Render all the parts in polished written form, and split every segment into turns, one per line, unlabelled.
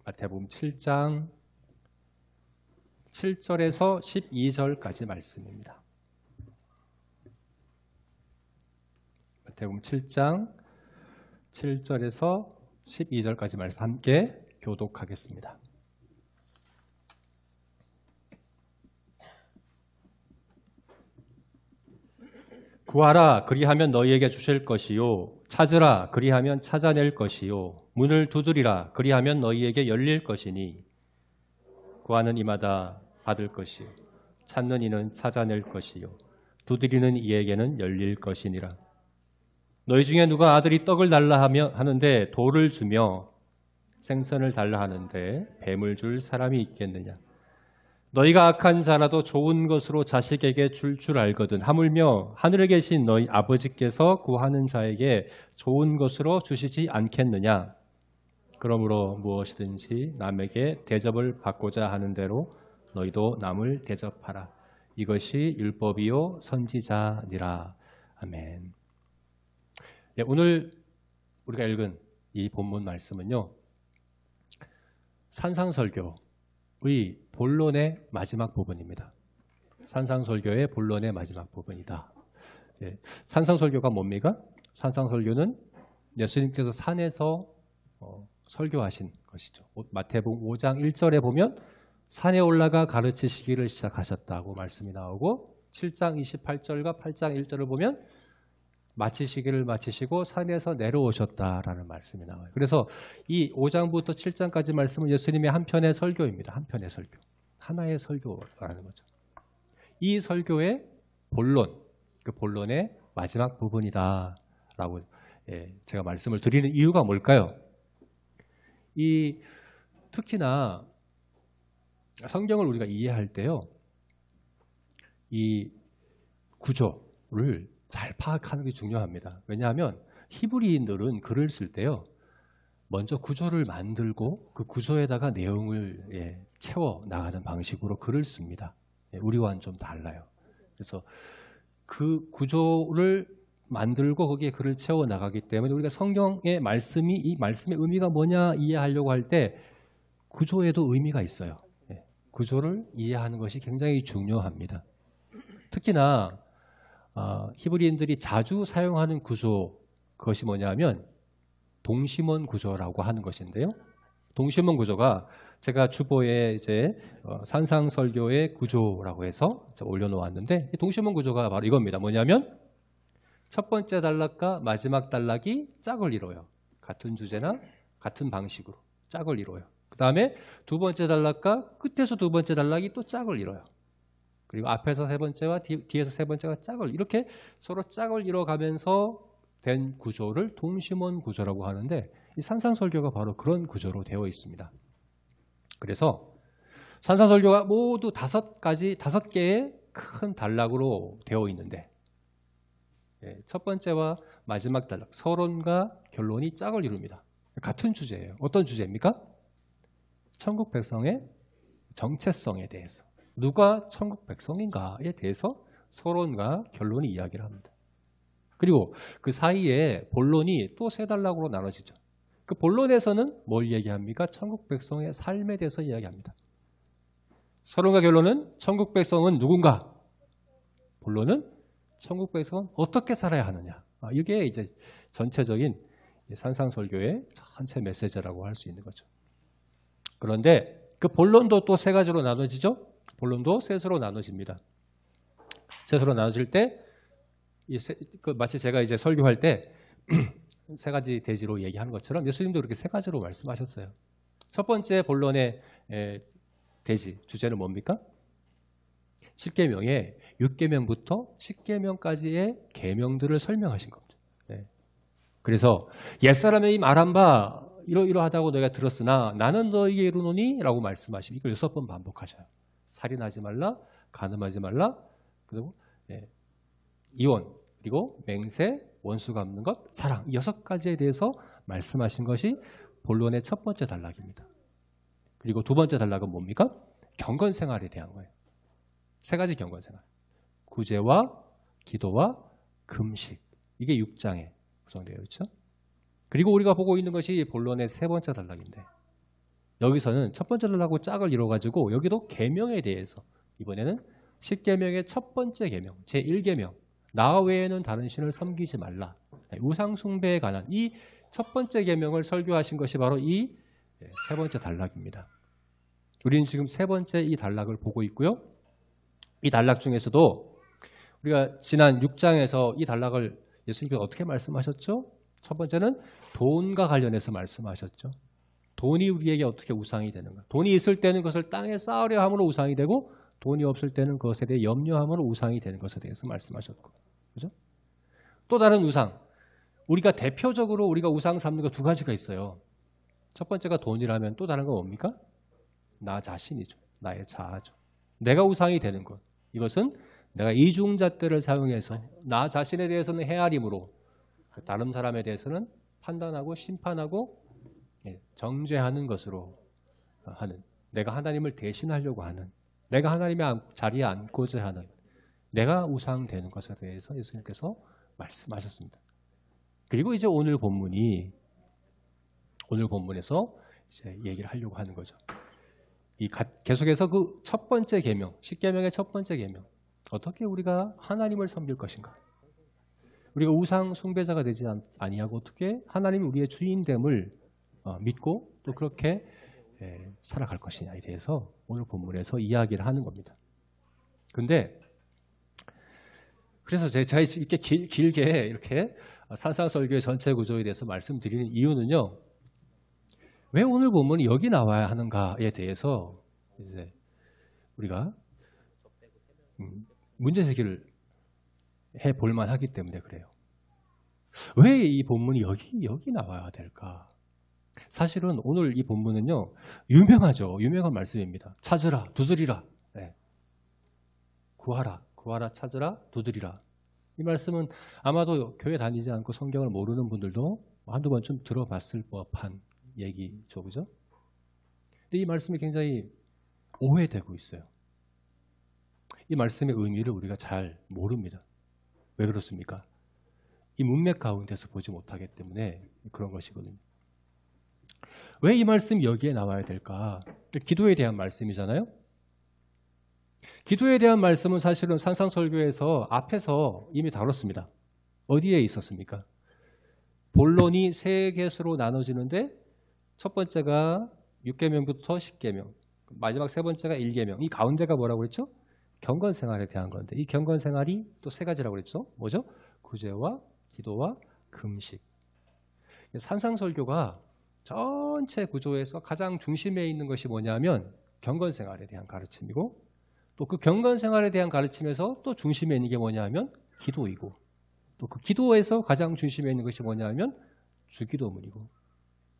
마태복음 7장 7절에서 12절까지 말씀입니다. 마태복음 7장 7절에서 12절까지 말씀 함께 교독하겠습니다. 구하라 그리하면 너희에게 주실 것이요 찾으라 그리하면 찾아낼 것이요 문을 두드리라 그리하면 너희에게 열릴 것이니 구하는 이마다 받을 것이요 찾는 이는 찾아낼 것이요 두드리는 이에게는 열릴 것이니라. 너희 중에 누가 아들이 떡을 달라 하는데 돌을 주며 생선을 달라 하는데 뱀을 줄 사람이 있겠느냐. 너희가 악한 자라도 좋은 것으로 자식에게 줄 알거든 하물며 하늘에 계신 너희 아버지께서 구하는 자에게 좋은 것으로 주시지 않겠느냐. 그러므로 무엇이든지 남에게 대접을 받고자 하는 대로 너희도 남을 대접하라. 이것이 율법이요 선지자니라. 아멘. 네, 오늘 우리가 읽은 이 본문 말씀은요, 산상설교의 본론의 마지막 부분입니다. 산상설교의 본론의 마지막 부분이다. 네, 산상설교가 뭡니까? 산상설교는 예수님께서 산에서 설교하신 것이죠. 마태복음 5장 1절에 보면 산에 올라가 가르치시기를 시작하셨다고 말씀이 나오고 7장 28절과 8장 1절을 보면 마치시기를 마치시고 산에서 내려오셨다라는 말씀이 나와요. 그래서 이 5장부터 7장까지 말씀은 예수님의 한편의 설교입니다. 한편의 설교. 하나의 설교라는 거죠. 이 설교의 본론, 그 본론의 마지막 부분이다라고 제가 말씀을 드리는 이유가 뭘까요? 특히나 성경을 우리가 이해할 때요, 이 구조를 잘 파악하는 게 중요합니다. 왜냐하면 히브리인들은 글을 쓸 때요, 먼저 구조를 만들고 그 구조에다가 내용을 채워 나가는 방식으로 글을 씁니다. 우리와는 좀 달라요. 그래서 그 구조를 만들고 거기에 글을 채워 나가기 때문에 우리가 성경의 말씀이 이 말씀의 의미가 뭐냐 이해하려고 할 때 구조에도 의미가 있어요. 구조를 이해하는 것이 굉장히 중요합니다. 특히나 히브리인들이 자주 사용하는 구조, 그것이 뭐냐면 동심원 구조라고 하는 것인데요. 동심원 구조가 제가 주보에 이제 산상설교의 구조라고 해서 올려놓았는데, 동심원 구조가 바로 이겁니다. 뭐냐면 첫 번째 단락과 마지막 단락이 짝을 이뤄요. 같은 주제나 같은 방식으로 짝을 이뤄요. 그 다음에 두 번째 단락과 끝에서 두 번째 단락이 또 짝을 이뤄요. 그리고 앞에서 세 번째와 뒤에서 세 번째가 짝을, 이렇게 서로 짝을 이뤄가면서 된 구조를 동심원 구조라고 하는데, 이 산상설교가 바로 그런 구조로 되어 있습니다. 그래서 산상설교가 모두 5개의 큰 단락으로 되어 있는데, 첫 번째와 마지막 단락, 서론과 결론이 짝을 이룹니다. 같은 주제예요. 어떤 주제입니까? 천국 백성의 정체성에 대해서, 누가 천국 백성인가에 대해서 서론과 결론이 이야기를 합니다. 그리고 그 사이에 본론이 또 3단락으로 나눠지죠. 그 본론에서는 뭘 얘기합니까? 천국 백성의 삶에 대해서 이야기합니다. 서론과 결론은 천국 백성은 누군가, 본론은 천국 백성은 어떻게 살아야 하느냐. 이게 이제 전체적인 산상설교의 전체 메시지라고 할 수 있는 거죠. 그런데 그 본론도 또 3가지로 나눠지죠. 본론도 셋으로 나눠집니다. 셋으로 나눠질 때 마치 제가 이제 설교할 때 3가지 대지로 얘기하는 것처럼 예수님도 그렇게 3가지로 말씀하셨어요. 첫 번째 본론의 대지, 주제는 뭡니까? 십계명의 6계명부터 10계명까지의 계명들을 설명하신 겁니다. 그래서 옛사람의 말한 바 이러이러하다고 너희가 들었으나 나는 너희에게 이르노니 라고 말씀하시고, 이걸 6번 반복하셔요. 살인하지 말라, 간음하지 말라, 그리고 이혼, 그리고 맹세, 원수 갚는 것, 사랑, 이 6가지에 대해서 말씀하신 것이 본론의 첫 번째 단락입니다. 그리고 두 번째 단락은 뭡니까? 경건생활에 대한 거예요. 3가지 경건생활, 구제와 기도와 금식, 이게 6장에 구성되어 있죠. 그리고 우리가 보고 있는 것이 본론의 3번째 단락인데, 여기서는 첫 번째 단락하고 짝을 이뤄가지고 여기도 계명에 대해서 이번에는 10계명의 첫 번째 계명, 제1계명 나 외에는 다른 신을 섬기지 말라. 우상 숭배에 관한 이 첫 번째 계명을 설교하신 것이 바로 이 세 번째 단락입니다. 우리는 지금 세 번째 이 단락을 보고 있고요. 이 단락 중에서도 우리가 지난 6장에서 이 단락을 예수님께서 어떻게 말씀하셨죠? 첫 번째는 돈과 관련해서 말씀하셨죠. 돈이 우리에게 어떻게 우상이 되는가. 돈이 있을 때는 그것을 땅에 쌓으려 함으로 우상이 되고 돈이 없을 때는 그것에 대해 염려함으로 우상이 되는 것에 대해서 말씀하셨고, 그죠? 또 다른 우상, 우리가 대표적으로 우리가 우상 삼는 거 두 가지가 있어요. 첫 번째가 돈이라면 또 다른 건 뭡니까? 나 자신이죠. 나의 자아죠. 내가 우상이 되는 것. 이것은 내가 이중잣대를 사용해서 나 자신에 대해서는 헤아림으로 다른 사람에 대해서는 판단하고 심판하고 정죄하는 것으로 하는, 내가 하나님을 대신하려고 하는, 내가 하나님의 자리에 앉고자 하는, 내가 우상되는 것에 대해서 예수님께서 말씀하셨습니다. 그리고 이제 오늘 본문에서 이제 얘기를 하려고 하는 거죠. 계속해서 그 첫 번째 계명, 10계명의 첫 번째 계명, 어떻게 우리가 하나님을 섬길 것인가? 우리가 우상 숭배자가 되지 아니하고 어떻게 하나님이 우리의 주인됨을 믿고 또 그렇게 살아갈 것이냐에 대해서 오늘 본문에서 이야기를 하는 겁니다. 근데 그래서 제가 이렇게 길게 이렇게 산상설교의 전체 구조에 대해서 말씀드리는 이유는요. 왜 오늘 본문이 여기 나와야 하는가에 대해서 이제 우리가 문제 제기를 해볼 만하기 때문에 그래요. 왜 이 본문이 여기 나와야 될까? 사실은 오늘 이 본문은요, 유명하죠. 유명한 말씀입니다. 찾으라, 두드리라. 네. 구하라, 찾으라, 두드리라. 이 말씀은 아마도 교회 다니지 않고 성경을 모르는 분들도 한두 번쯤 들어봤을 법한 얘기죠. 그죠? 근데 이 말씀이 굉장히 오해되고 있어요. 이 말씀의 의미를 우리가 잘 모릅니다. 왜 그렇습니까? 이 문맥 가운데서 보지 못하기 때문에 그런 것이거든요. 왜 이 말씀이 여기에 나와야 될까? 기도에 대한 말씀이잖아요. 기도에 대한 말씀은 사실은 산상설교에서 앞에서 이미 다뤘습니다. 어디에 있었습니까? 본론이 세 개수로 나눠지는데 첫 번째가 6계명부터 10계명, 마지막 세 번째가 1계명. 이 가운데가 뭐라고 그랬죠? 경건생활에 대한 건데 이 경건생활이 또 세 가지라고 그랬죠? 뭐죠? 구제와 기도와 금식. 산상설교가 전체 구조에서 가장 중심에 있는 것이 뭐냐면 경건생활에 대한 가르침이고 또 그 경건생활에 대한 가르침에서 또 중심에 있는 게 뭐냐면 기도이고 또 그 기도에서 가장 중심에 있는 것이 뭐냐면 주기도문이고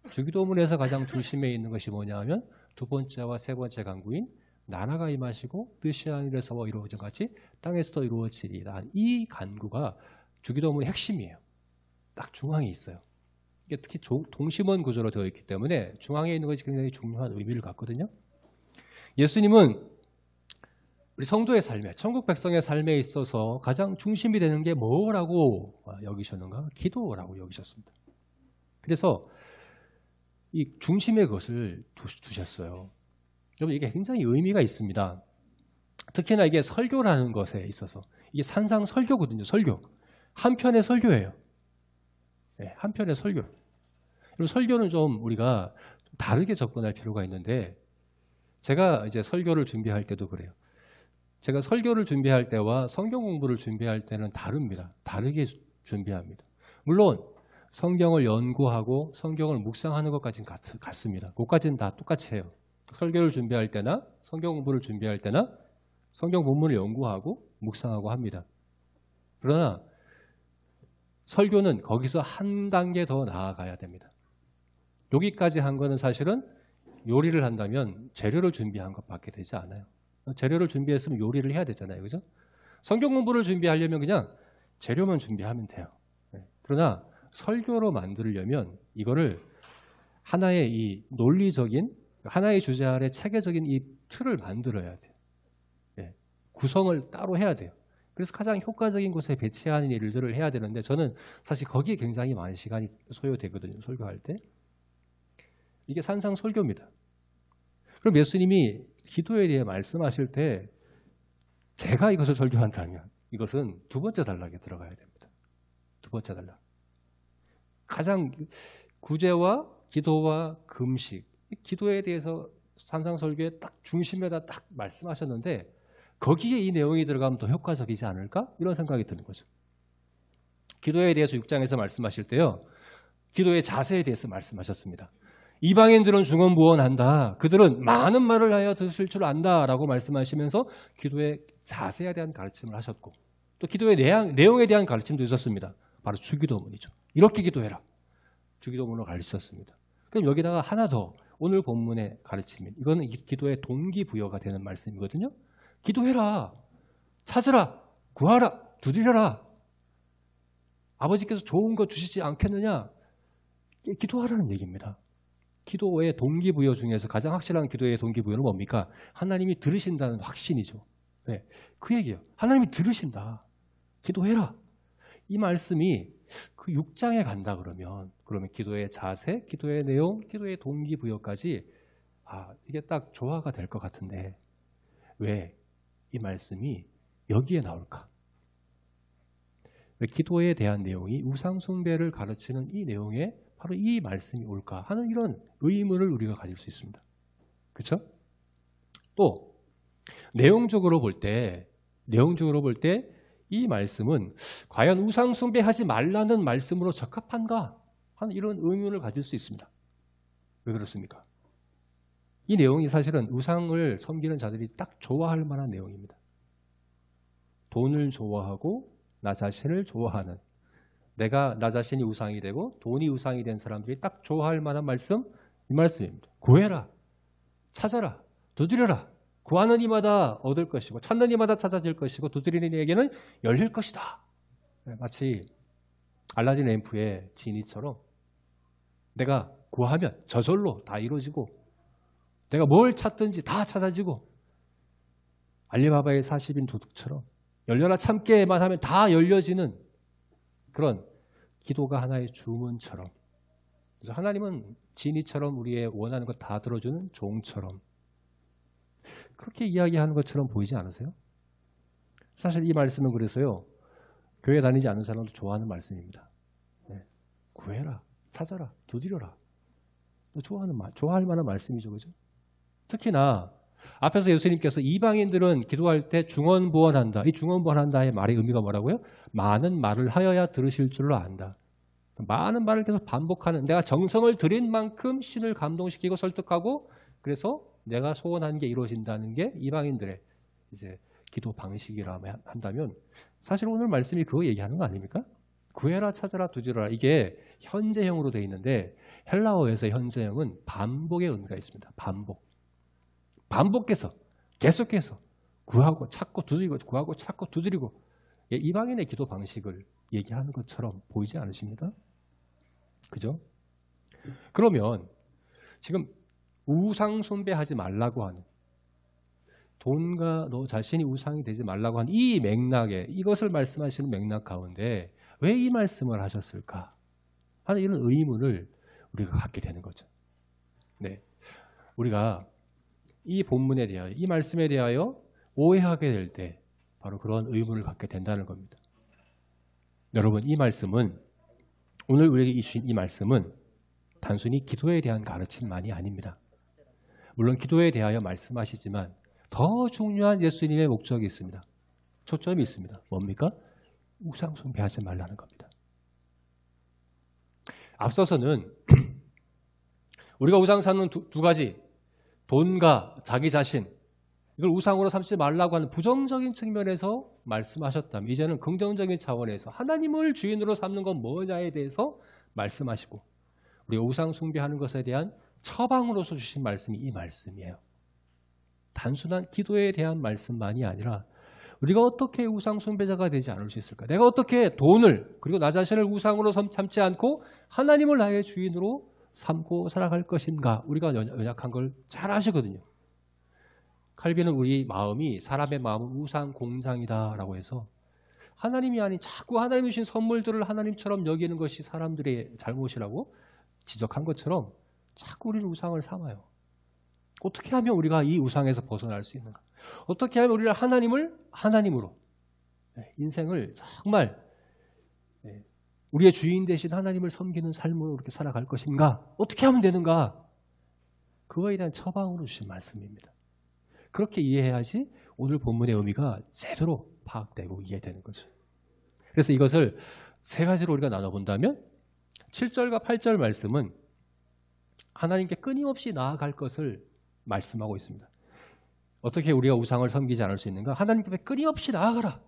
주기도문에서 가장 중심에 있는 것이 뭐냐면 두 번째와 세 번째 간구인 나라가 임하시고 뜻이 하늘에서와 이루어진 같이 땅에서도 이루어지리라. 이 간구가 주기도문의 핵심이에요. 딱 중앙에 있어요. 이게 특히 동심원 구조로 되어 있기 때문에 중앙에 있는 것이 굉장히 중요한 의미를 갖거든요. 예수님은 우리 성도의 삶에, 천국 백성의 삶에 있어서 가장 중심이 되는 게 뭐라고 여기셨는가? 기도라고 여기셨습니다. 그래서 이 중심의 것을 두셨어요. 여러분 이게 굉장히 의미가 있습니다. 특히나 이게 설교라는 것에 있어서 이게 산상 설교거든요. 설교. 한편의 설교예요. 네, 한편의 설교. 그리고 설교는 좀 우리가 좀 다르게 접근할 필요가 있는데 제가 이제 설교를 준비할 때도 그래요. 제가 설교를 준비할 때와 성경 공부를 준비할 때는 다릅니다. 다르게 준비합니다. 물론 성경을 연구하고 성경을 묵상하는 것까지는 같습니다. 그것까지는 다 똑같이 해요. 설교를 준비할 때나 성경 공부를 준비할 때나 성경 본문을 연구하고 묵상하고 합니다. 그러나 설교는 거기서 한 단계 더 나아가야 됩니다. 여기까지 한 거는 사실은 요리를 한다면 재료를 준비한 것밖에 되지 않아요. 재료를 준비했으면 요리를 해야 되잖아요. 그죠? 성경 공부를 준비하려면 그냥 재료만 준비하면 돼요. 그러나 설교로 만들려면 이거를 하나의 이 논리적인 하나의 주제 아래 체계적인 이 틀을 만들어야 돼요. 구성을 따로 해야 돼요. 그래서 가장 효과적인 곳에 배치하는 일들을 해야 되는데 저는 사실 거기에 굉장히 많은 시간이 소요되거든요. 설교할 때. 이게 산상 설교입니다. 그럼 예수님이 기도에 대해 말씀하실 때 제가 이것을 설교한다면 이것은 두 번째 단락에 들어가야 됩니다. 두 번째 단락. 가장 구제와 기도와 금식, 기도에 대해서 산상설교의 딱 중심에다 딱 말씀하셨는데 거기에 이 내용이 들어가면 더 효과적이지 않을까? 이런 생각이 드는 거죠. 기도에 대해서 6장에서 말씀하실 때요. 기도의 자세에 대해서 말씀하셨습니다. 이방인들은 중언부언한다. 그들은 많은 말을 하여 들으실 줄 안다라고 말씀하시면서 기도의 자세에 대한 가르침을 하셨고 또 기도의 내용에 대한 가르침도 있었습니다. 바로 주기도문이죠. 이렇게 기도해라. 주기도문을 가르치셨습니다. 그럼 여기다가 하나 더 오늘 본문의 가르침인 이거는 기도의 동기부여가 되는 말씀이거든요. 기도해라. 찾으라. 구하라. 두드려라. 아버지께서 좋은 거 주시지 않겠느냐? 기도하라는 얘기입니다. 기도의 동기부여 중에서 가장 확실한 기도의 동기부여는 뭡니까? 하나님이 들으신다는 확신이죠. 네, 그 얘기예요. 하나님이 들으신다. 기도해라. 이 말씀이 그 6장에 간다 그러면 기도의 자세, 기도의 내용, 기도의 동기부여까지 이게 딱 조화가 될 것 같은데 왜 이 말씀이 여기에 나올까? 왜 기도에 대한 내용이 우상숭배를 가르치는 이 내용에 바로 이 말씀이 올까 하는 이런 의문을 우리가 가질 수 있습니다. 그렇죠? 또 내용적으로 볼 때 이 말씀은 과연 우상숭배하지 말라는 말씀으로 적합한가 하는 이런 의문을 가질 수 있습니다. 왜 그렇습니까? 이 내용이 사실은 우상을 섬기는 자들이 딱 좋아할 만한 내용입니다. 돈을 좋아하고 나 자신을 좋아하는 내가 나 자신이 우상이 되고 돈이 우상이 된 사람들이 딱 좋아할 만한 말씀 이 말씀입니다. 구해라. 찾아라. 두드려라. 구하는 이마다 얻을 것이고 찾는 이마다 찾아질 것이고 두드리는 이에게는 열릴 것이다. 마치 알라딘 램프의 지니처럼 내가 구하면 저절로 다 이루어지고 내가 뭘 찾든지 다 찾아지고 알리바바의 40인 도둑처럼 열려라 참깨만 하면 다 열려지는 그런 기도가 하나의 주문처럼 그래서 하나님은 지니처럼 우리의 원하는 것 다 들어주는 종처럼 그렇게 이야기하는 것처럼 보이지 않으세요? 사실 이 말씀은 그래서요 교회 다니지 않는 사람도 좋아하는 말씀입니다. 네. 구해라, 찾아라, 두드려라. 좋아할 만한 말씀이죠, 그죠? 특히나 앞에서 예수님께서 이방인들은 기도할 때 중언부언한다. 이 중언부언한다의 말의 의미가 뭐라고요? 많은 말을 하여야 들으실 줄로 안다. 많은 말을 계속 반복하는 내가 정성을 들인 만큼 신을 감동시키고 설득하고 그래서 내가 소원한 게 이루어진다는 게 이방인들의 이제 기도 방식이라 한다면 사실 오늘 말씀이 그거 얘기하는 거 아닙니까? 구해라, 찾아라, 두드려라. 이게 현재형으로 되어 있는데 헬라어에서 현재형은 반복의 의미가 있습니다. 반복해서 계속해서 구하고 찾고 두드리고 구하고 찾고 두드리고 이방인의 기도 방식을 얘기하는 것처럼 보이지 않으십니까? 그죠? 그러면 지금 우상 숭배하지 말라고 하는 돈과 너 자신이 우상이 되지 말라고 하는 이 맥락에 이것을 말씀하시는 맥락 가운데 왜 이 말씀을 하셨을까 하는 이런 의문을 우리가 갖게 되는 거죠. 네, 우리가 이 본문에 대하여 이 말씀에 대하여 오해하게 될 때 바로 그런 의문을 갖게 된다는 겁니다. 여러분 이 말씀은 오늘 우리에게 주신 이 말씀은 단순히 기도에 대한 가르침만이 아닙니다. 물론 기도에 대하여 말씀하시지만 더 중요한 예수님의 목적이 있습니다. 초점이 있습니다. 뭡니까? 우상 숭배하지 말라는 겁니다. 앞서서는 우리가 우상 삼는 두 가지 돈과 자기 자신 이걸 우상으로 삼지 말라고 하는 부정적인 측면에서 말씀하셨다면 이제는 긍정적인 차원에서 하나님을 주인으로 삼는 건 뭐냐에 대해서 말씀하시고 우리가 우상 숭배하는 것에 대한 처방으로서 주신 말씀이 이 말씀이에요. 단순한 기도에 대한 말씀만이 아니라 우리가 어떻게 우상 숭배자가 되지 않을 수 있을까? 내가 어떻게 돈을 그리고 나 자신을 우상으로 삼지 않고 하나님을 나의 주인으로 삼고 살아갈 것인가? 우리가 연약한 걸 잘 아시거든요. 칼빈은 우리 마음이 사람의 마음은 우상 공장이다라고 해서 하나님이 아닌 자꾸 하나님이 주신 선물들을 하나님처럼 여기는 것이 사람들의 잘못이라고 지적한 것처럼 자꾸 우리는 우상을 삼아요. 어떻게 하면 우리가 이 우상에서 벗어날 수 있는가? 어떻게 하면 우리가 하나님을 하나님으로 인생을 정말 우리의 주인 되신 하나님을 섬기는 삶으로 이렇게 살아갈 것인가? 어떻게 하면 되는가? 그거에 대한 처방으로 주신 말씀입니다. 그렇게 이해해야지 오늘 본문의 의미가 제대로 파악되고 이해되는 거죠. 그래서 이것을 세 가지로 우리가 나눠본다면 7절과 8절 말씀은 하나님께 끊임없이 나아갈 것을 말씀하고 있습니다. 어떻게 우리가 우상을 섬기지 않을 수 있는가? 하나님께 끊임없이 나아가라.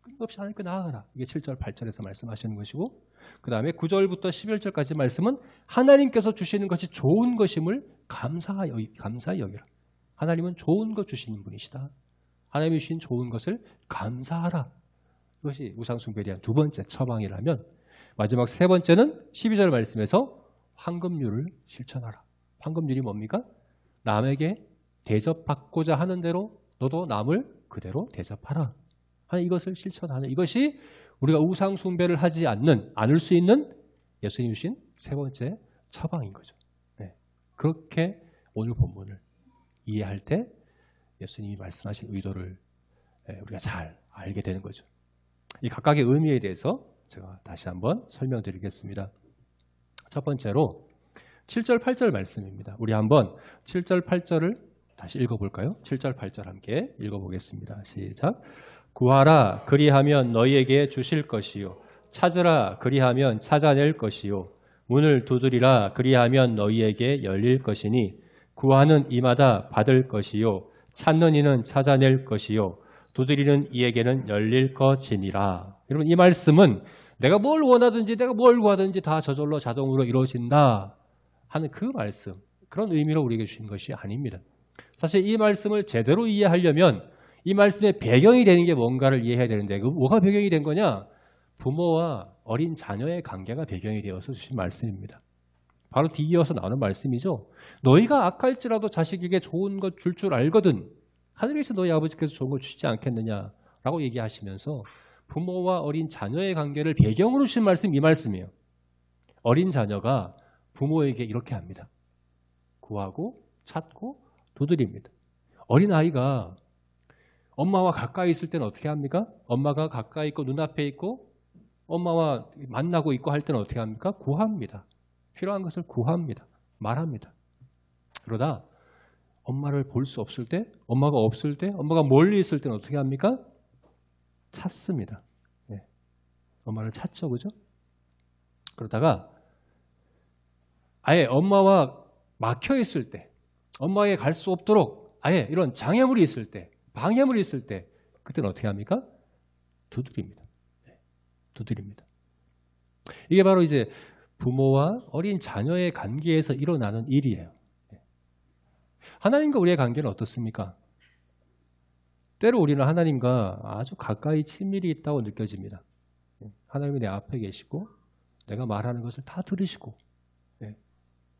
끊임없이 하나님께 나아가라. 이게 7절, 8절에서 말씀하시는 것이고, 그 다음에 9절부터 11절까지 말씀은 하나님께서 주시는 것이 좋은 것임을 감사히 여기라. 하나님은 좋은 것 주시는 분이시다. 하나님이 주신 좋은 것을 감사하라. 이것이 우상숭배에 대한 두 번째 처방이라면, 마지막 세 번째는 12절 말씀에서 황금률을 실천하라. 황금률이 뭡니까? 남에게 대접받고자 하는 대로 너도 남을 그대로 대접하라. 이것을 실천하는, 이것이 우리가 우상 숭배를 하지 않을 수 있는 예수님이 주신 세 번째 처방인 거죠. 네. 그렇게 오늘 본문을 이해할 때 예수님이 말씀하신 의도를 우리가 잘 알게 되는 거죠. 이 각각의 의미에 대해서 제가 다시 한번 설명드리겠습니다. 첫 번째로 7절, 8절 말씀입니다. 우리 한번 7절, 8절을 다시 읽어볼까요? 7절, 8절 함께 읽어보겠습니다. 시작. 구하라 그리하면 너희에게 주실 것이요 찾으라 그리하면 찾아낼 것이요 문을 두드리라 그리하면 너희에게 열릴 것이니 구하는 이마다 받을 것이요 찾는 이는 찾아낼 것이요 두드리는 이에게는 열릴 것이니라. 여러분 이 말씀은 내가 뭘 원하든지 내가 뭘 구하든지 다 저절로 자동으로 이루어진다 하는 그 말씀, 그런 의미로 우리에게 주신 것이 아닙니다. 사실 이 말씀을 제대로 이해하려면 이 말씀의 배경이 되는 게 뭔가를 이해해야 되는데, 그 뭐가 배경이 된 거냐? 부모와 어린 자녀의 관계가 배경이 되어서 주신 말씀입니다. 바로 뒤이어서 나오는 말씀이죠. 너희가 악할지라도 자식에게 좋은 것 줄 줄 알거든 하늘에서 너희 아버지께서 좋은 걸 주시지 않겠느냐라고 얘기하시면서 부모와 어린 자녀의 관계를 배경으로 주신 말씀, 이 말씀이에요. 어린 자녀가 부모에게 이렇게 합니다. 구하고 찾고 두드립니다. 어린아이가 엄마와 가까이 있을 때는 어떻게 합니까? 엄마가 가까이 있고 눈앞에 있고 엄마와 만나고 있고 할 때는 어떻게 합니까? 구합니다. 필요한 것을 구합니다. 말합니다. 그러다 엄마를 볼 수 없을 때, 엄마가 없을 때, 엄마가 멀리 있을 때는 어떻게 합니까? 찾습니다. 네. 엄마를 찾죠, 그죠? 그러다가 아예 엄마와 막혀 있을 때, 엄마에게 갈 수 없도록 아예 이런 장애물이 있을 때, 방해물이 있을 때, 그때는 어떻게 합니까? 두드립니다. 네. 두드립니다. 이게 바로 이제 부모와 어린 자녀의 관계에서 일어나는 일이에요. 네. 하나님과 우리의 관계는 어떻습니까? 때로 우리는 하나님과 아주 가까이 친밀히 있다고 느껴집니다. 네. 하나님이 내 앞에 계시고 내가 말하는 것을 다 들으시고, 네.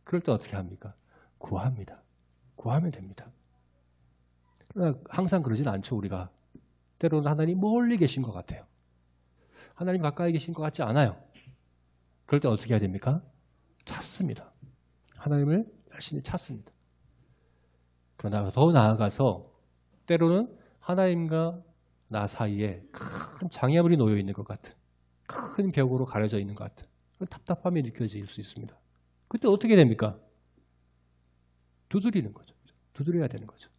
그럴 때 어떻게 합니까? 구합니다. 구하면 됩니다. 그러나 항상 그러진 않죠, 우리가. 때로는 하나님 멀리 계신 것 같아요. 하나님 가까이 계신 것 같지 않아요. 그럴 때 어떻게 해야 됩니까? 찾습니다. 하나님을 열심히 찾습니다. 그러나 더 나아가서 때로는 하나님과 나 사이에 큰 장애물이 놓여 있는 것 같은, 큰 벽으로 가려져 있는 것 같은 답답함이 느껴질 수 있습니다. 그때 어떻게 됩니까? 두드리는 거죠. 두드려야 되는 거죠.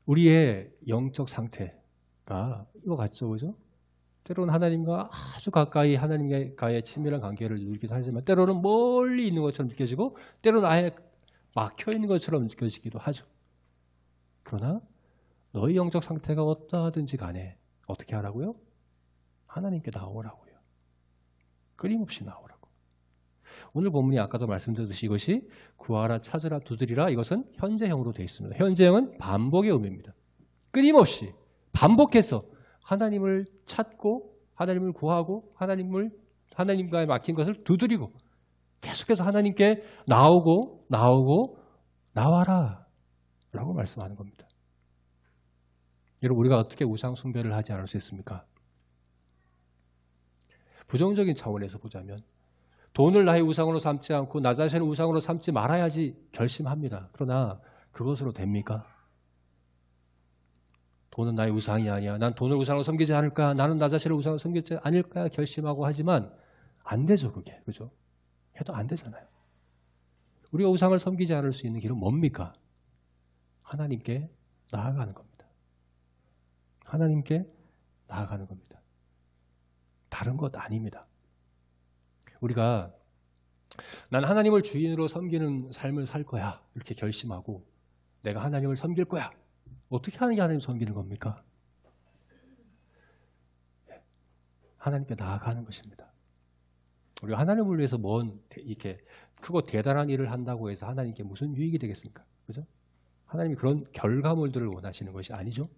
우리의 영적 상태가 이거 같죠, 그죠? 때로는 하나님과 아주 가까이 하나님과의 친밀한 관계를 누리기도 하지만 때로는 멀리 있는 것처럼 느껴지고 때로는 아예 막혀 있는 것처럼 느껴지기도 하죠. 그러나 너희 영적 상태가 어떠하든지 간에 어떻게 하라고요? 하나님께 나오라고요. 끊임없이 나오라고. 오늘 본문이 아까도 말씀드렸듯이 이것이 구하라, 찾으라, 두드리라, 이것은 현재형으로 되어 있습니다. 현재형은 반복의 의미입니다. 끊임없이 반복해서 하나님을 찾고 하나님을 구하고 하나님과의 막힌 것을 두드리고 계속해서 하나님께 나오고 나와라 라고 말씀하는 겁니다. 여러분, 우리가 어떻게 우상 숭배를 하지 않을 수 있습니까? 부정적인 차원에서 보자면 돈을 나의 우상으로 삼지 않고 나 자신을 우상으로 삼지 말아야지 결심합니다. 그러나 그것으로 됩니까? 돈은 나의 우상이 아니야. 난 돈을 우상으로 섬기지 않을까? 나는 나 자신을 우상으로 섬기지 않을까? 결심하고 하지만 안 되죠, 그게. 그죠? 해도 안 되잖아요. 우리가 우상을 섬기지 않을 수 있는 길은 뭡니까? 하나님께 나아가는 겁니다. 하나님께 나아가는 겁니다. 다른 것 아닙니다. 우리가 난 하나님을 주인으로 섬기는 삶을 살 거야 이렇게 결심하고 내가 하나님을 섬길 거야. 어떻게 하는 게 하나님 섬기는 겁니까? 하나님께 나아가는 것입니다. 우리가 하나님을 위해서 이렇게 크고 대단한 일을 한다고 해서 하나님께 무슨 유익이 되겠습니까? 그죠? 하나님이 그런 결과물들을 원하시는 것이 아니죠.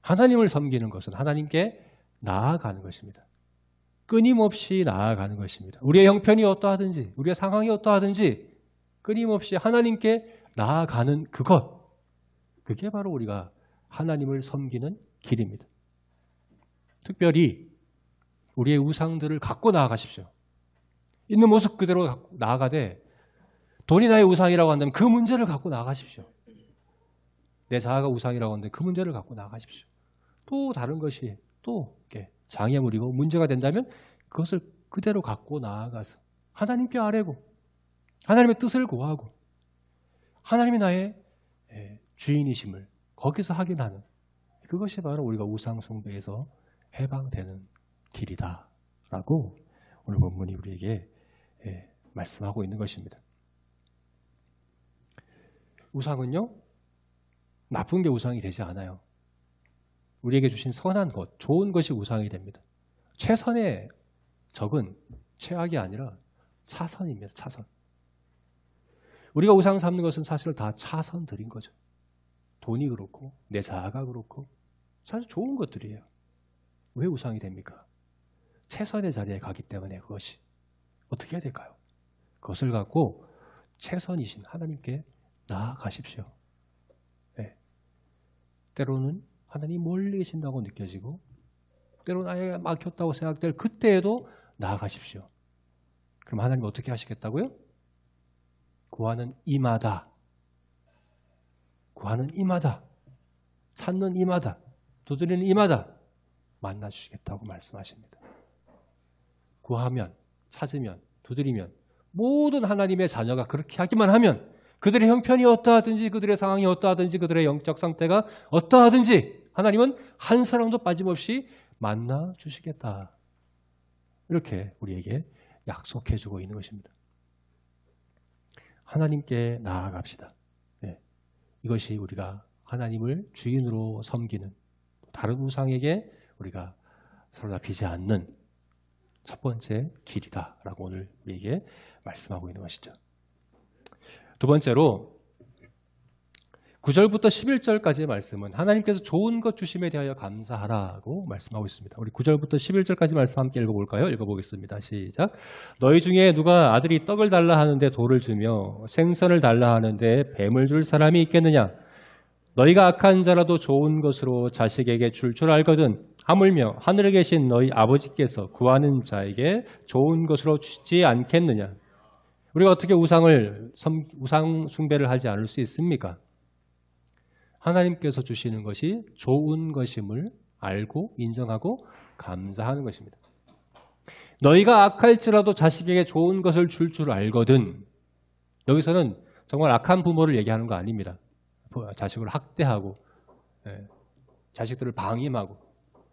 하나님을 섬기는 것은 하나님께 나아가는 것입니다. 끊임없이 나아가는 것입니다. 우리의 형편이 어떠하든지 우리의 상황이 어떠하든지 끊임없이 하나님께 나아가는 그것, 그게 바로 우리가 하나님을 섬기는 길입니다. 특별히 우리의 우상들을 갖고 나아가십시오. 있는 모습 그대로 갖고 나아가되 돈이 나의 우상이라고 한다면 그 문제를 갖고 나아가십시오. 내 자아가 우상이라고 하는데 그 문제를 갖고 나아가십시오. 또 다른 것이 또 이렇게 장애물이고 문제가 된다면 그것을 그대로 갖고 나아가서 하나님께 아뢰고 하나님의 뜻을 구하고 하나님이 나의 주인이심을 거기서 확인하는 그것이 바로 우리가 우상 숭배에서 해방되는 길이다라고 오늘 본문이 우리에게 말씀하고 있는 것입니다. 우상은요, 나쁜 게 우상이 되지 않아요. 우리에게 주신 선한 것, 좋은 것이 우상이 됩니다. 최선의 적은 최악이 아니라 차선입니다. 차선. 우리가 우상 삼는 것은 사실 다 차선들인 거죠. 돈이 그렇고 내 자아가 그렇고 사실 좋은 것들이에요. 왜 우상이 됩니까? 최선의 자리에 가기 때문에 그것이. 어떻게 해야 될까요? 그것을 갖고 최선이신 하나님께 나아가십시오. 네. 때로는 하나님 멀리 계신다고 느껴지고 때로는 아예 막혔다고 생각될 그때에도 나아가십시오. 그럼 하나님 어떻게 하시겠다고요? 구하는 이마다, 구하는 이마다, 찾는 이마다, 두드리는 이마다 만나주시겠다고 말씀하십니다. 구하면, 찾으면, 두드리면 모든 하나님의 자녀가 그렇게 하기만 하면 그들의 형편이 어떠하든지 그들의 상황이 어떠하든지 그들의 영적 상태가 어떠하든지 하나님은 한 사람도 빠짐없이 만나주시겠다. 이렇게 우리에게 약속해주고 있는 것입니다. 하나님께 나아갑시다. 네. 이것이 우리가 하나님을 주인으로 섬기는 다른 우상에게 우리가 사로잡히지 않는 첫 번째 길이다라고 오늘 우리에게 말씀하고 있는 것이죠. 두 번째로 9절부터 11절까지의 말씀은 하나님께서 좋은 것 주심에 대하여 감사하라고 말씀하고 있습니다. 우리 9절부터 11절까지 말씀 함께 읽어볼까요? 읽어보겠습니다. 시작. 너희 중에 누가 아들이 떡을 달라 하는데 돌을 주며 생선을 달라 하는데 뱀을 줄 사람이 있겠느냐? 너희가 악한 자라도 좋은 것으로 자식에게 줄 알거든 하물며 하늘에 계신 너희 아버지께서 구하는 자에게 좋은 것으로 주지 않겠느냐? 우리가 어떻게 우상 숭배를 하지 않을 수 있습니까? 하나님께서 주시는 것이 좋은 것임을 알고 인정하고 감사하는 것입니다. 너희가 악할지라도 자식에게 좋은 것을 줄 알거든. 여기서는 정말 악한 부모를 얘기하는 거 아닙니다. 자식을 학대하고 자식들을 방임하고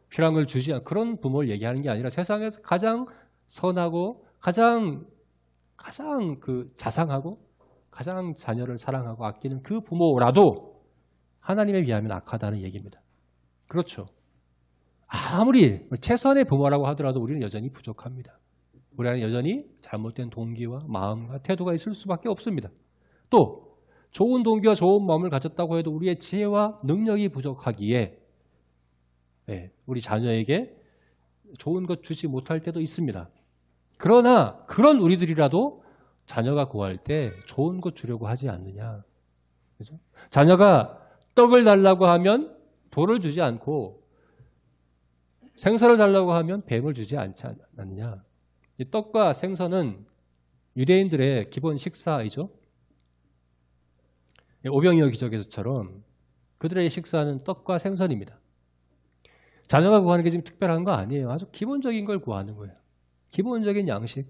필요한 걸 주지 않고 그런 부모를 얘기하는 게 아니라 세상에서 가장 선하고 가장 자상하고 가장 자녀를 사랑하고 아끼는 그 부모라도 하나님에 비하면 악하다는 얘기입니다. 그렇죠. 아무리 최선의 부모라고 하더라도 우리는 여전히 부족합니다. 우리는 여전히 잘못된 동기와 마음과 태도가 있을 수밖에 없습니다. 또 좋은 동기와 좋은 마음을 가졌다고 해도 우리의 지혜와 능력이 부족하기에 우리 자녀에게 좋은 것 주지 못할 때도 있습니다. 그러나 그런 우리들이라도 자녀가 구할 때 좋은 것 주려고 하지 않느냐. 그죠? 자녀가 떡을 달라고 하면 돌을 주지 않고 생선을 달라고 하면 뱀을 주지 않지 않느냐. 이 떡과 생선은 유대인들의 기본 식사이죠. 오병이어 기적에서처럼 그들의 식사는 떡과 생선입니다. 자녀가 구하는 게 지금 특별한 거 아니에요. 아주 기본적인 걸 구하는 거예요. 기본적인 양식,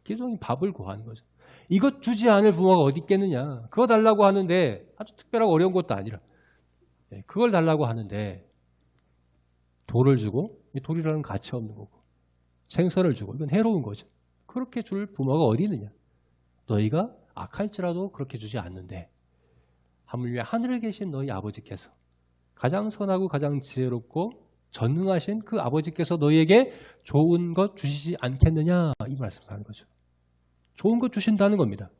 기본적인 밥을 구하는 거죠. 이것 주지 않을 부모가 어디 있겠느냐. 그거 달라고 하는데 아주 특별하고 어려운 것도 아니라 그걸 달라고 하는데 돌을 주고, 돌이라는 가치 없는 거고, 생선을 주고, 이건 해로운 거죠. 그렇게 줄 부모가 어디 있느냐. 너희가 악할지라도 그렇게 주지 않는데 하물며 하늘에 계신 너희 아버지께서 가장 선하고 가장 지혜롭고 전능하신 그 아버지께서 너희에게 좋은 것 주시지 않겠느냐, 이 말씀을 하는 거죠. 좋은 것 주신다는 겁니다.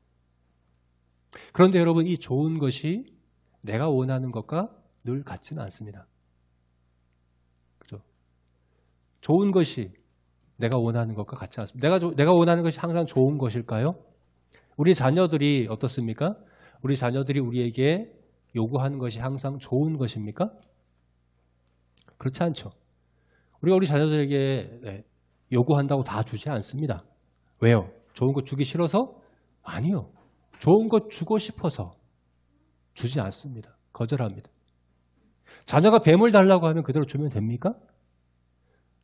그런데 여러분, 이 좋은 것이 내가 원하는 것과 늘 같지는 않습니다. 그죠? 좋은 것이 내가 원하는 것과 같지 않습니다. 내가 원하는 것이 항상 좋은 것일까요? 우리 자녀들이 어떻습니까? 우리 자녀들이 우리에게 요구하는 것이 항상 좋은 것입니까? 그렇지 않죠. 우리가 우리 자녀들에게 요구한다고 다 주지 않습니다. 왜요? 좋은 것 주기 싫어서? 아니요. 좋은 것 주고 싶어서 주지 않습니다. 거절합니다. 자녀가 뱀을 달라고 하면 그대로 주면 됩니까?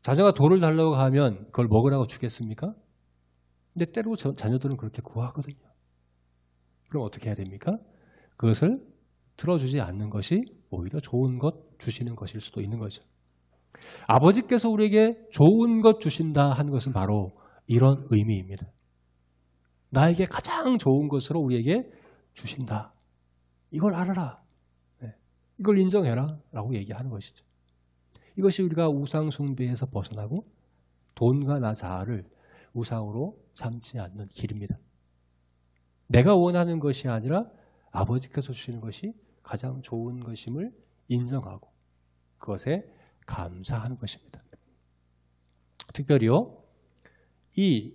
자녀가 돌을 달라고 하면 그걸 먹으라고 주겠습니까? 근데 때로 자녀들은 그렇게 구하거든요. 그럼 어떻게 해야 됩니까? 그것을 들어주지 않는 것이 오히려 좋은 것 주시는 것일 수도 있는 거죠. 아버지께서 우리에게 좋은 것 주신다 하는 것은 바로 이런 의미입니다. 나에게 가장 좋은 것으로 우리에게 주신다. 이걸 알아라. 이걸 인정해라 라고 얘기하는 것이죠. 이것이 우리가 우상 숭배에서 벗어나고 돈과 나 자아를 우상으로 삼지 않는 길입니다. 내가 원하는 것이 아니라 아버지께서 주시는 것이 가장 좋은 것임을 인정하고 그것에 감사하는 것입니다. 특별히요, 이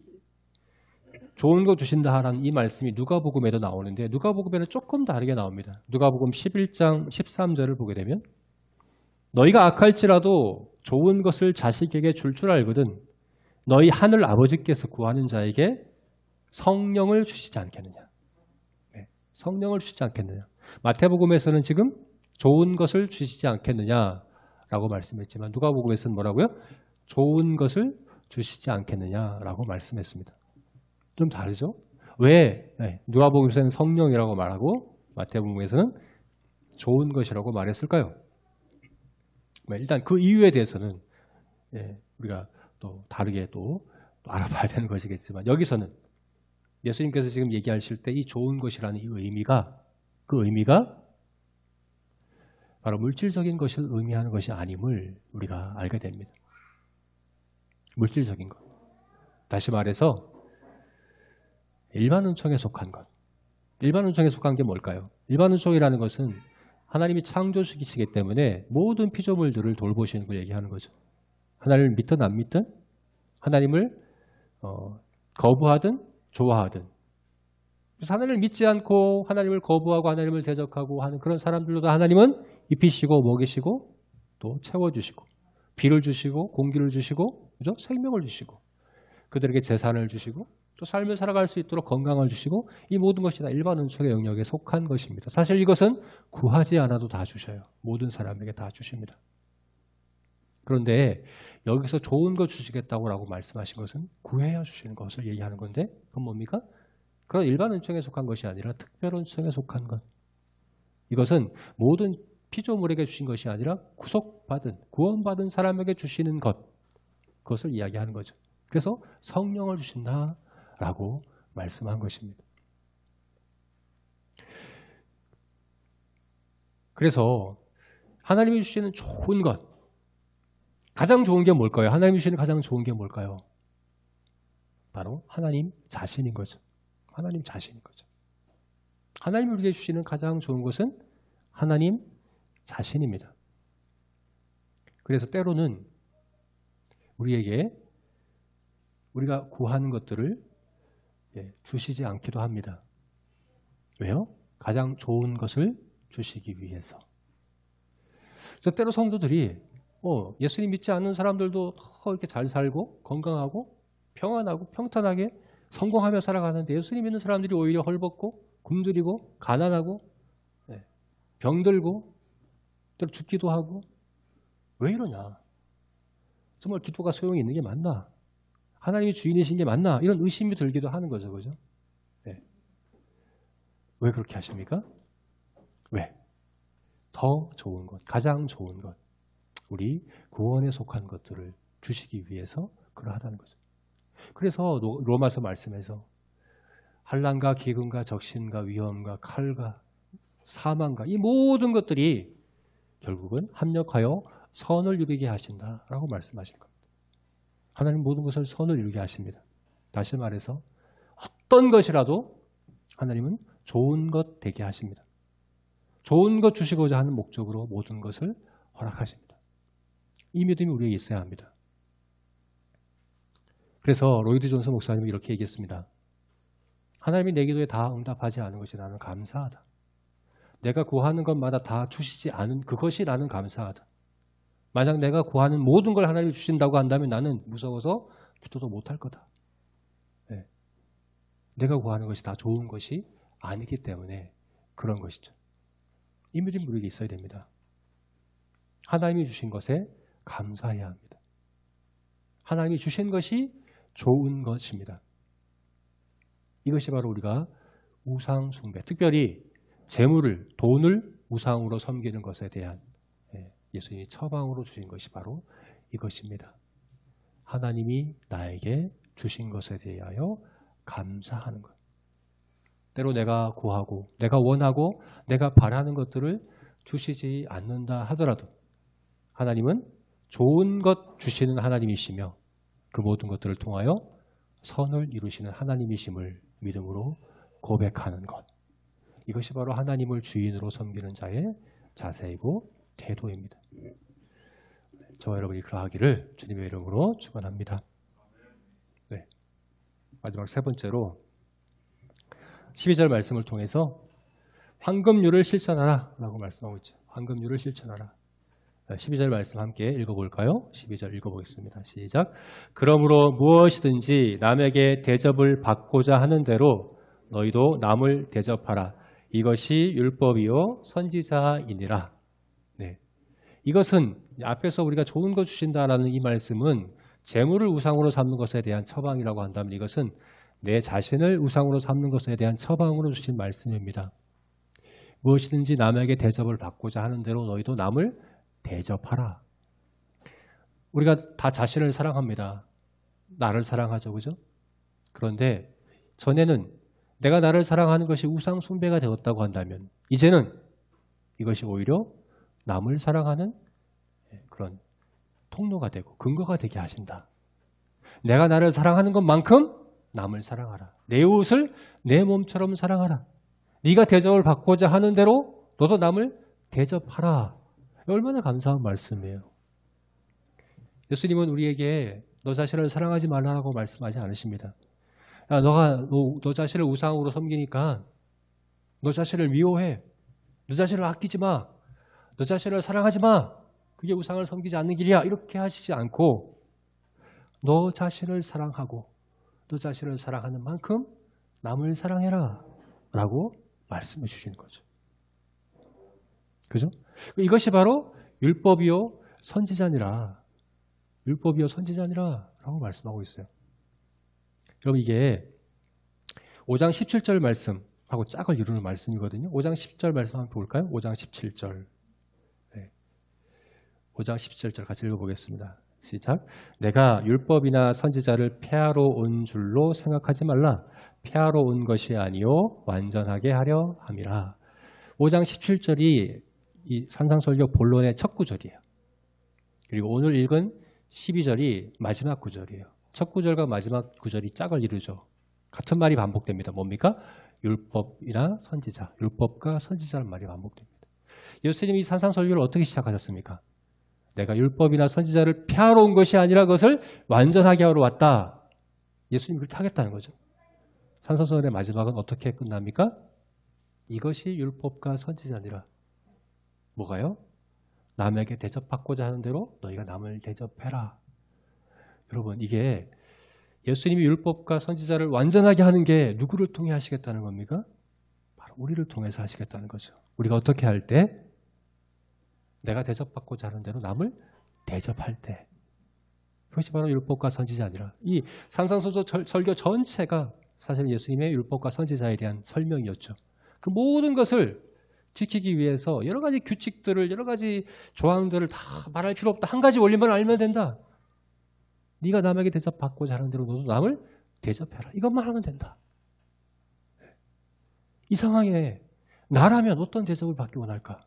좋은 거 주신다라는 이 말씀이 누가복음에도 나오는데 누가복음에는 조금 다르게 나옵니다. 누가복음 11장 13절을 보게 되면 너희가 악할지라도 좋은 것을 자식에게 줄 알거든 너희 하늘 아버지께서 구하는 자에게 성령을 주시지 않겠느냐. 성령을 주시지 않겠느냐. 마태복음에서는 지금 좋은 것을 주시지 않겠느냐라고 말씀했지만 누가복음에서는 뭐라고요? 좋은 것을 주시지 않겠느냐라고 말씀했습니다. 좀 다르죠? 왜 누가복음에서는 성령이라고 말하고 마태복음에서는 좋은 것이라고 말했을까요? 일단 그 이유에 대해서는 우리가 또 다르게 또 알아봐야 되는 것이겠지만 여기서는 예수님께서 지금 얘기하실 때 이 좋은 것이라는 이 의미가 그 의미가 바로 물질적인 것을 의미하는 것이 아님을 우리가 알게 됩니다. 물질적인 것. 다시 말해서 일반 은총에 속한 것. 일반 은총에 속한 게 뭘까요? 일반 은총이라는 것은 하나님이 창조주시기 때문에 모든 피조물들을 돌보시는 걸 얘기하는 거죠. 하나님을 믿든 안 믿든 하나님을 거부하든 좋아하든 그래서 하나님을 믿지 않고 하나님을 거부하고 하나님을 대적하고 하는 그런 사람들로도 하나님은 입히시고 먹이시고 또 채워주시고 비를 주시고 공기를 주시고 그죠? 생명을 주시고 그들에게 재산을 주시고 또 삶을 살아갈 수 있도록 건강을 주시고 이 모든 것이 다 일반 은총의 영역에 속한 것입니다. 사실 이것은 구하지 않아도 다 주셔요. 모든 사람에게 다 주십니다. 그런데 여기서 좋은 거 주시겠다고 말씀하신 것은 구해야 주시는 것을 얘기하는 건데 그건 뭡니까? 그건 일반 은총에 속한 것이 아니라 특별 은총에 속한 것. 이것은 모든 피조물에게 주신 것이 아니라 구속받은 구원받은 사람에게 주시는 것. 그것을 이야기하는 거죠. 그래서 성령을 주신다라고 말씀한 것입니다. 그래서 하나님이 주시는 좋은 것 가장 좋은 게 뭘까요? 하나님이 주시는 가장 좋은 게 뭘까요? 바로 하나님 자신인 거죠. 하나님 자신인 거죠. 하나님이 우리에게 주시는 가장 좋은 것은 하나님 자신입니다. 그래서 때로는 우리에게 우리가 구하는 것들을 주시지 않기도 합니다. 왜요? 가장 좋은 것을 주시기 위해서. 때로 성도들이 예수님 믿지 않는 사람들도 더 이렇게 잘 살고 건강하고 평안하고 평탄하게 성공하며 살아가는데 예수님 믿는 사람들이 오히려 헐벗고 굶주리고 가난하고 병들고 또 죽기도 하고 왜 이러냐? 정말 기도가 소용이 있는 게 맞나? 하나님이 주인이신 게 맞나? 이런 의심이 들기도 하는 거죠. 그죠? 네. 왜 그렇게 하십니까? 왜? 더 좋은 것, 가장 좋은 것, 우리 구원에 속한 것들을 주시기 위해서 그러하다는 거죠. 그래서 로마서 말씀에서 환난과 기근과 적신과 위험과 칼과 사망과 이 모든 것들이 결국은 합력하여 선을 이루게 하신다라고 말씀하신 겁니다. 하나님 모든 것을 선을 이루게 하십니다. 다시 말해서 어떤 것이라도 하나님은 좋은 것 되게 하십니다. 좋은 것 주시고자 하는 목적으로 모든 것을 허락하십니다. 이 믿음이 우리에게 있어야 합니다. 그래서 로이드 존스 목사님이 이렇게 얘기했습니다. 하나님이 내 기도에 다 응답하지 않은 것이 나는 감사하다. 내가 구하는 것마다 다 주시지 않은 그것이 나는 감사하다. 만약 내가 구하는 모든 걸 하나님이 주신다고 한다면 나는 무서워서 기도도 못할 거다. 네. 내가 구하는 것이 다 좋은 것이 아니기 때문에 그런 것이죠. 이 믿음이 우리에게 있어야 됩니다. 하나님이 주신 것에 감사해야 합니다. 하나님이 주신 것이 좋은 것입니다. 이것이 바로 우리가 우상 숭배, 특별히 재물을, 돈을 우상으로 섬기는 것에 대한 예수님이 처방으로 주신 것이 바로 이것입니다. 하나님이 나에게 주신 것에 대하여 감사하는 것. 때로 내가 구하고 내가 원하고 내가 바라는 것들을 주시지 않는다 하더라도 하나님은 좋은 것 주시는 하나님이시며 그 모든 것들을 통하여 선을 이루시는 하나님이심을 믿음으로 고백하는 것. 이것이 바로 하나님을 주인으로 섬기는 자의 자세이고 태도입니다. 저와 여러분이 그러하기를 주님의 이름으로 축원합니다. 네. 마지막 세 번째로 12절 말씀을 통해서 황금률을 실천하라 라고 말씀하고 있죠. 황금률을 실천하라. 12절 말씀 함께 읽어볼까요? 12절 읽어보겠습니다. 시작. 그러므로 무엇이든지 남에게 대접을 받고자 하는 대로 너희도 남을 대접하라. 이것이 율법이요 선지자이니라. 네. 이것은 앞에서 우리가 좋은 것 주신다라는 이 말씀은 재물을 우상으로 삼는 것에 대한 처방이라고 한다면 이것은 내 자신을 우상으로 삼는 것에 대한 처방으로 주신 말씀입니다. 무엇이든지 남에게 대접을 받고자 하는 대로 너희도 남을 대접하라. 우리가 다 자신을 사랑합니다. 나를 사랑하죠. 그죠? 그런데 전에는 내가 나를 사랑하는 것이 우상 숭배가 되었다고 한다면 이제는 이것이 오히려 남을 사랑하는 그런 통로가 되고 근거가 되게 하신다. 내가 나를 사랑하는 것만큼 남을 사랑하라. 내 이웃을 내 몸처럼 사랑하라. 네가 대접을 받고자 하는 대로 너도 남을 대접하라. 얼마나 감사한 말씀이에요. 예수님은 우리에게 너 자신을 사랑하지 말라고 말씀하지 않으십니다. 야, 너 자신을 우상으로 섬기니까 너 자신을 미워해. 너 자신을 아끼지 마. 너 자신을 사랑하지 마. 그게 우상을 섬기지 않는 길이야. 이렇게 하시지 않고 너 자신을 사랑하고 너 자신을 사랑하는 만큼 남을 사랑해라 라고 말씀해 주시는 거죠. 그죠? 이것이 바로 율법이요 선지자니라. 율법이요 선지자니라 라고 말씀하고 있어요. 여러분 이게 5장 17절 말씀하고 짝을 이루는 말씀이거든요. 5장 10절 말씀 한번 볼까요? 5장 17절. 네. 5장 17절 같이 읽어보겠습니다. 시작. 내가 율법이나 선지자를 폐하러 온 줄로 생각하지 말라. 폐하러 온 것이 아니요 완전하게 하려 함이라. 5장 17절이 이 산상설교 본론의 첫 구절이에요. 그리고 오늘 읽은 12절이 마지막 구절이에요. 첫 구절과 마지막 구절이 짝을 이루죠. 같은 말이 반복됩니다. 뭡니까? 율법이나 선지자, 율법과 선지자라는 말이 반복됩니다. 예수님이 이 산상설교를 어떻게 시작하셨습니까? 내가 율법이나 선지자를 폐하러 온 것이 아니라 그것을 완전하게 하러 왔다. 예수님이 그렇게 하겠다는 거죠. 산상설교의 마지막은 어떻게 끝납니까? 이것이 율법과 선지자니라. 뭐가요? 남에게 대접받고자 하는 대로 너희가 남을 대접해라. 여러분 이게 예수님이 율법과 선지자를 완전하게 하는 게 누구를 통해 하시겠다는 겁니까? 바로 우리를 통해서 하시겠다는 거죠. 우리가 어떻게 할 때? 내가 대접받고자 하는 대로 남을 대접할 때. 그것이 바로 율법과 선지자 아니라 이 산상수조 설교 전체가 사실 예수님의 율법과 선지자에 대한 설명이었죠. 그 모든 것을 지키기 위해서 여러 가지 규칙들을, 여러 가지 조항들을 다 말할 필요 없다. 한 가지 원리만 알면 된다. 네가 남에게 대접받고자 하는 대로 너도 남을 대접해라. 이것만 하면 된다. 이 상황에 나라면 어떤 대접을 받기 원할까?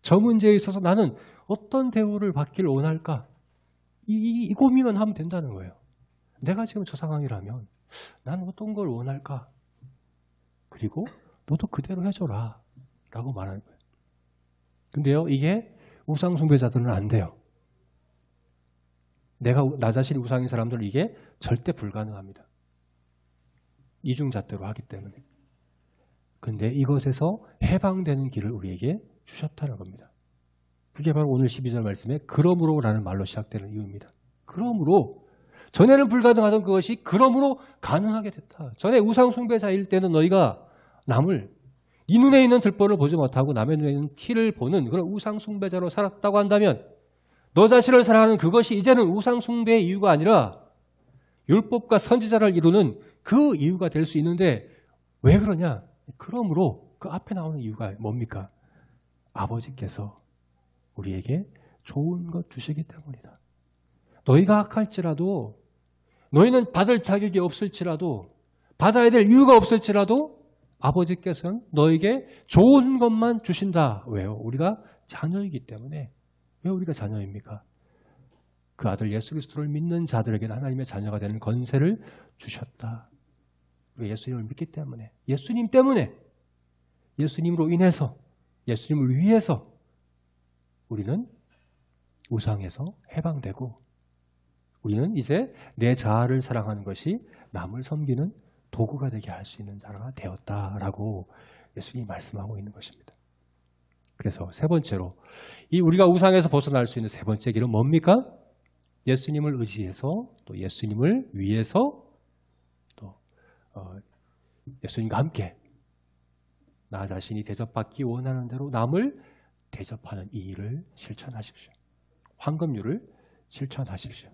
저 문제에 있어서 나는 어떤 대우를 받기를 원할까? 이 고민만 하면 된다는 거예요. 내가 지금 저 상황이라면 나는 어떤 걸 원할까? 그리고 너도 그대로 해줘라 라고 말하는 거예요. 근데요, 이게 우상 숭배자들은 안 돼요. 나 자신이 우상인 사람들은 이게 절대 불가능합니다. 이중잣대로 하기 때문에. 근데 이것에서 해방되는 길을 우리에게 주셨다는 겁니다. 그게 바로 오늘 12절 말씀에 그러므로 라는 말로 시작되는 이유입니다. 그러므로 전에는 불가능하던 그것이 그러므로 가능하게 됐다. 전에 우상 숭배자일 때는 너희가 남을 네 눈에 있는 들보를 보지 못하고 남의 눈에 있는 티를 보는 그런 우상 숭배자로 살았다고 한다면 너 자신을 사랑하는 그것이 이제는 우상 숭배의 이유가 아니라 율법과 선지자를 이루는 그 이유가 될 수 있는데 왜 그러냐? 그러므로 그 앞에 나오는 이유가 뭡니까? 아버지께서 우리에게 좋은 것 주시기 때문이다. 너희가 악할지라도 너희는 받을 자격이 없을지라도 받아야 될 이유가 없을지라도 아버지께서는 너에게 좋은 것만 주신다. 왜요? 우리가 자녀이기 때문에. 왜 우리가 자녀입니까? 그 아들 예수 그리스도를 믿는 자들에게는 하나님의 자녀가 되는 권세를 주셨다. 우리 예수님을 믿기 때문에, 예수님 때문에, 예수님으로 인해서, 예수님을 위해서 우리는 우상에서 해방되고 우리는 이제 내 자아를 사랑하는 것이 남을 섬기는 도구가 되게 할 수 있는 자가 되었다라고 예수님이 말씀하고 있는 것입니다. 그래서 세 번째로 이 우리가 우상에서 벗어날 수 있는 세 번째 길은 뭡니까? 예수님을 의지해서 또 예수님을 위해서 또 예수님과 함께 나 자신이 대접받기 원하는 대로 남을 대접하는 이 일을 실천하십시오. 황금률을 실천하십시오.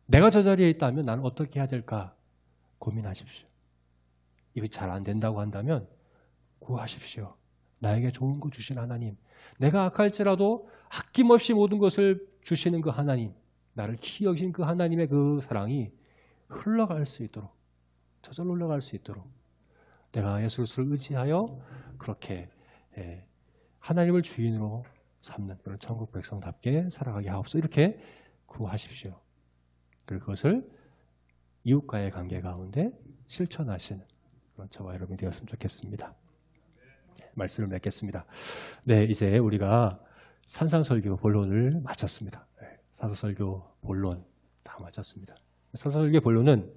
내가 저 자리에 있다면 나는 어떻게 해야 될까 고민하십시오. 이거 잘 안 된다고 한다면 구하십시오. 나에게 좋은 거 주신 하나님, 내가 악할지라도 아낌없이 모든 것을 주시는 그 하나님, 나를 키워 여기신 그 하나님의 그 사랑이 흘러갈 수 있도록, 저절로 흘러갈 수 있도록 내가 예수 그리스도를 의지하여 그렇게 하나님을 주인으로 삼는 그런 천국 백성답게 살아가게 하옵소서. 이렇게 구하십시오. 그리고 그것을 이웃과의 관계 가운데 실천하시는 그런 저와 여러분이 되었으면 좋겠습니다. 말씀을 맺겠습니다. 네, 이제 우리가 산상설교 본론을 마쳤습니다. 산상설교 본론 다 마쳤습니다. 산상설교 본론은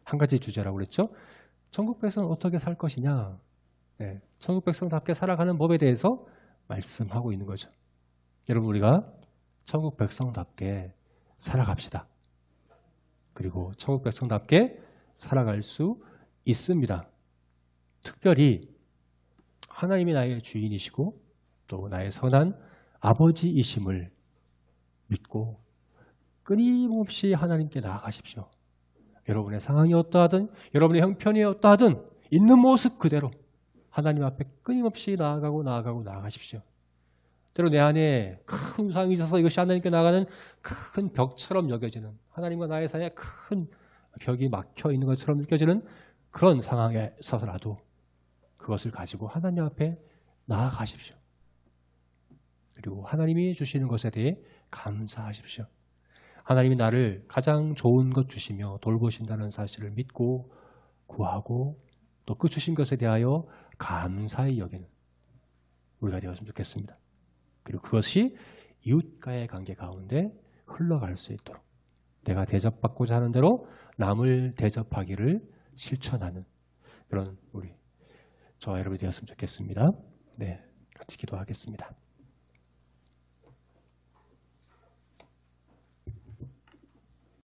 한 가지 주제라고 그랬죠. 천국 백성은 어떻게 살 것이냐, 천국 백성답게 살아가는 법에 대해서 말씀하고 있는 거죠. 여러분, 우리가 천국 백성답게 살아갑시다. 그리고 천국 백성답게 살아갈 수 있습니다. 특별히 하나님이 나의 주인이시고 또 나의 선한 아버지이심을 믿고 끊임없이 하나님께 나아가십시오. 여러분의 상황이 어떠하든 여러분의 형편이 어떠하든 있는 모습 그대로 하나님 앞에 끊임없이 나아가십시오. 때로 내 안에 큰 우상이 있어서 이것이 하나님께 나가는 큰 벽처럼 여겨지는, 하나님과 나의 사이에 큰 벽이 막혀 있는 것처럼 느껴지는 그런 상황에 있어서라도 그것을 가지고 하나님 앞에 나아가십시오. 그리고 하나님이 주시는 것에 대해 감사하십시오. 하나님이 나를 가장 좋은 것 주시며 돌보신다는 사실을 믿고 구하고 또 그 주신 것에 대하여 감사히 여기는 우리가 되었으면 좋겠습니다. 그리고 그것이 이웃과의 관계 가운데 흘러갈 수 있도록 내가 대접받고자 하는 대로 남을 대접하기를 실천하는 그런 저와 여러분이 되었으면 좋겠습니다. 네, 같이 기도하겠습니다.